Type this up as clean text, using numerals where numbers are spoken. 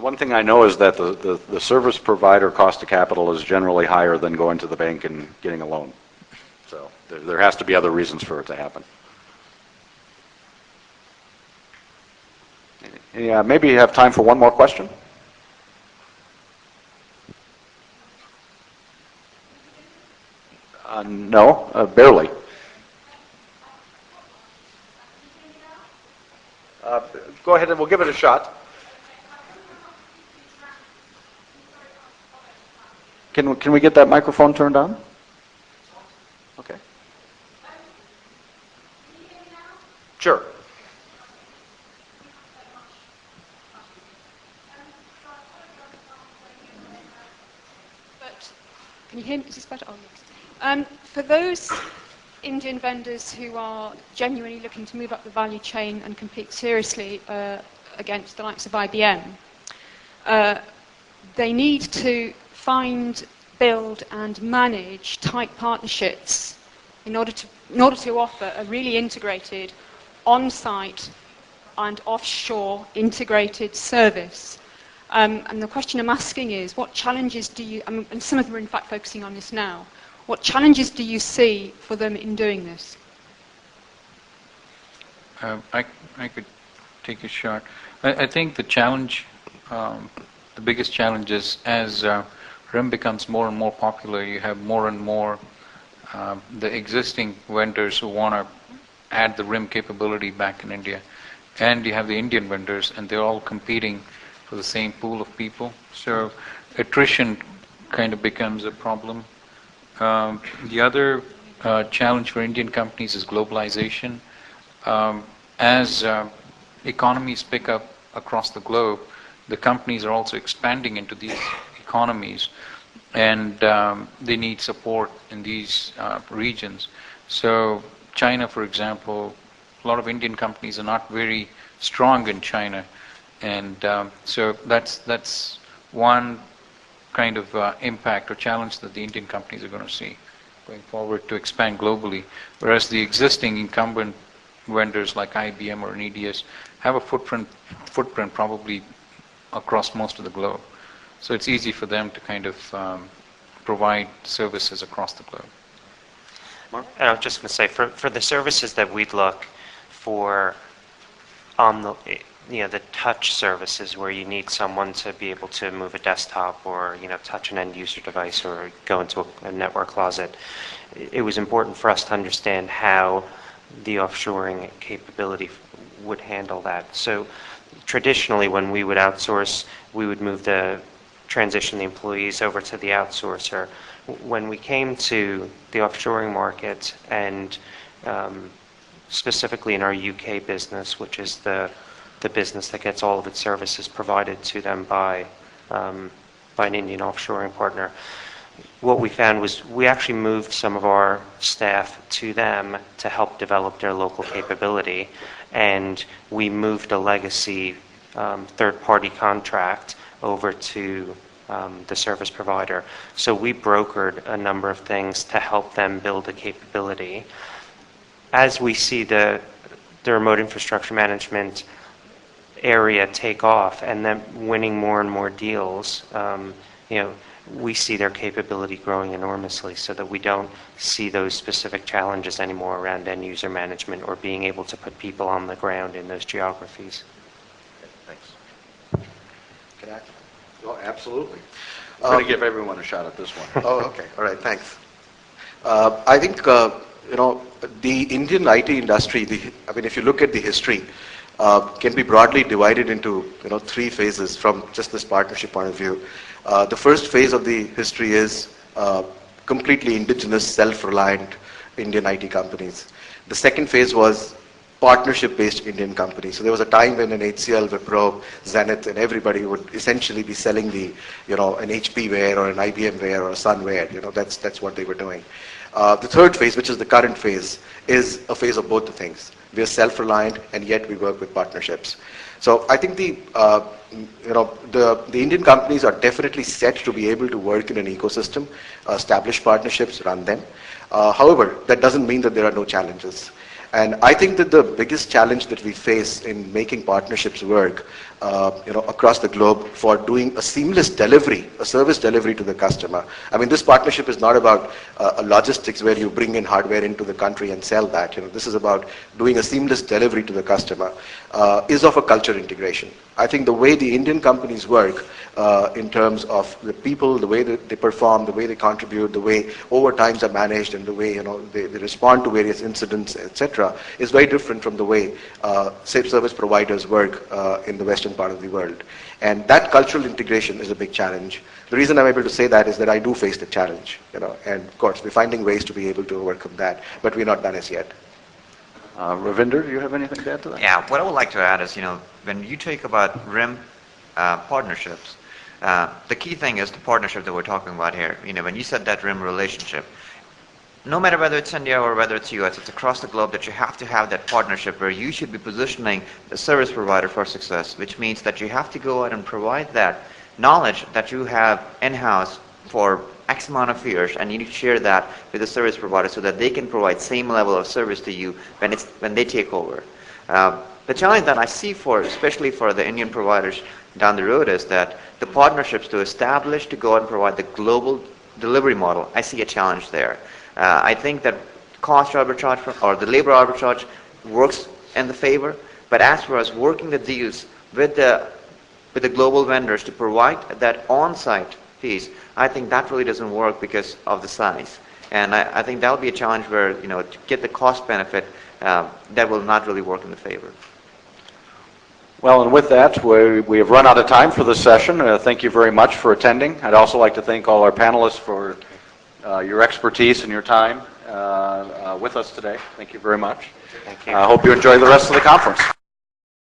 One thing I know is that the service provider cost of capital is generally higher than going to the bank and getting a loan. So there has to be other reasons for it to happen. Yeah, maybe you have time for one more question. No, barely. Go ahead and we'll give it a shot. Can we get that microphone turned on? Okay. Sure. But can you hear me? Is this better? Oh, yes. For those Indian vendors who are genuinely looking to move up the value chain and compete seriously against the likes of IBM, they need to find, build and manage tight partnerships in order to offer a really integrated on-site and offshore integrated service. And the question I'm asking is, what challenges do you, and some of them are in fact focusing on this now, what challenges do you see for them in doing this? I could take a shot. I think the challenge, the biggest challenge is as RIM becomes more and more popular, you have more and more the existing vendors who want to add the RIM capability back in India. And you have the Indian vendors, and they're all competing for the same pool of people. So attrition kind of becomes a problem. The other challenge for Indian companies is globalization. As economies pick up across the globe, the companies are also expanding into these economies, and they need support in these regions. So China, for example, a lot of Indian companies are not very strong in China, and so that's one kind of impact or challenge that the Indian companies are going to see going forward to expand globally, whereas the existing incumbent vendors like IBM or an EDS have a footprint probably across most of the globe. So it's easy for them to kind of provide services across the globe. And I was just going to say, for the services that we'd look for on the touch services where you need someone to be able to move a desktop or touch an end user device or go into a network closet, it was important for us to understand how the offshoring capability would handle that. So traditionally, when we would outsource, we would transition the employees over to the outsourcer. When we came to the offshoring market, and specifically in our UK business, which is the business that gets all of its services provided to them by an Indian offshoring partner, what we found was we actually moved some of our staff to them to help develop their local capability, and we moved a legacy third-party contract over to the service provider. So we brokered a number of things to help them build a capability. As we see the remote infrastructure management area take off and then winning more and more deals, we see their capability growing enormously, so that we don't see those specific challenges anymore around end user management or being able to put people on the ground in those geographies. Okay, thanks. Can I? Oh, absolutely. I'm going to give everyone a shot at this one. Oh, okay. All right. Thanks. I think the Indian IT industry. If you look at the history, can be broadly divided into three phases from just this partnership point of view. The first phase of the history is completely indigenous, self-reliant Indian IT companies. The second phase was partnership-based Indian companies. So there was a time when an HCL, Wipro, Zenith, and everybody would essentially be selling an HP ware or an IBM ware or a Sun ware. That's what they were doing. The third phase, which is the current phase, is a phase of both the things. We are self-reliant, and yet we work with partnerships. So I think the Indian companies are definitely set to be able to work in an ecosystem, establish partnerships, run them. However, that doesn't mean that there are no challenges. And I think that the biggest challenge that we face in making partnerships work across the globe for doing a seamless delivery, a service delivery to the customer. I mean, this partnership is not about logistics where you bring in hardware into the country and sell that. This is about doing a seamless delivery to the customer, is of a culture integration. I think the way the Indian companies work in terms of the people, the way that they perform, the way they contribute, the way overtimes are managed, and the way they respond to various incidents, etc., is very different from the way service providers work in the Western part of the world. And that cultural integration is a big challenge. The reason I'm able to say that is that I do face the challenge, and of course we're finding ways to be able to overcome that, but we're not done as yet. Ravinder, do you have anything to add to that? Yeah, what I would like to add is, when you talk about RIM partnerships, the key thing is the partnership that we're talking about here. When you said that RIM relationship, no matter whether it's India or whether it's US, it's across the globe that you have to have that partnership where you should be positioning the service provider for success, which means that you have to go out and provide that knowledge that you have in-house for X amount of years, and you need to share that with the service provider so that they can provide same level of service to you when they take over. The challenge that I see especially for the Indian providers down the road is that the partnerships to establish to go out and provide the global delivery model, I see a challenge there. I think that cost arbitrage or the labor arbitrage works in the favor, but as far as working the deals with the global vendors to provide that on-site piece, I think that really doesn't work because of the size. And I think that'll be a challenge where, to get the cost benefit, that will not really work in the favor. Well, and with that, we have run out of time for this session. Thank you very much for attending. I'd also like to thank all our panelists for your expertise and your time with us today. Thank you very much. Thank you. I hope you enjoy the rest of the conference.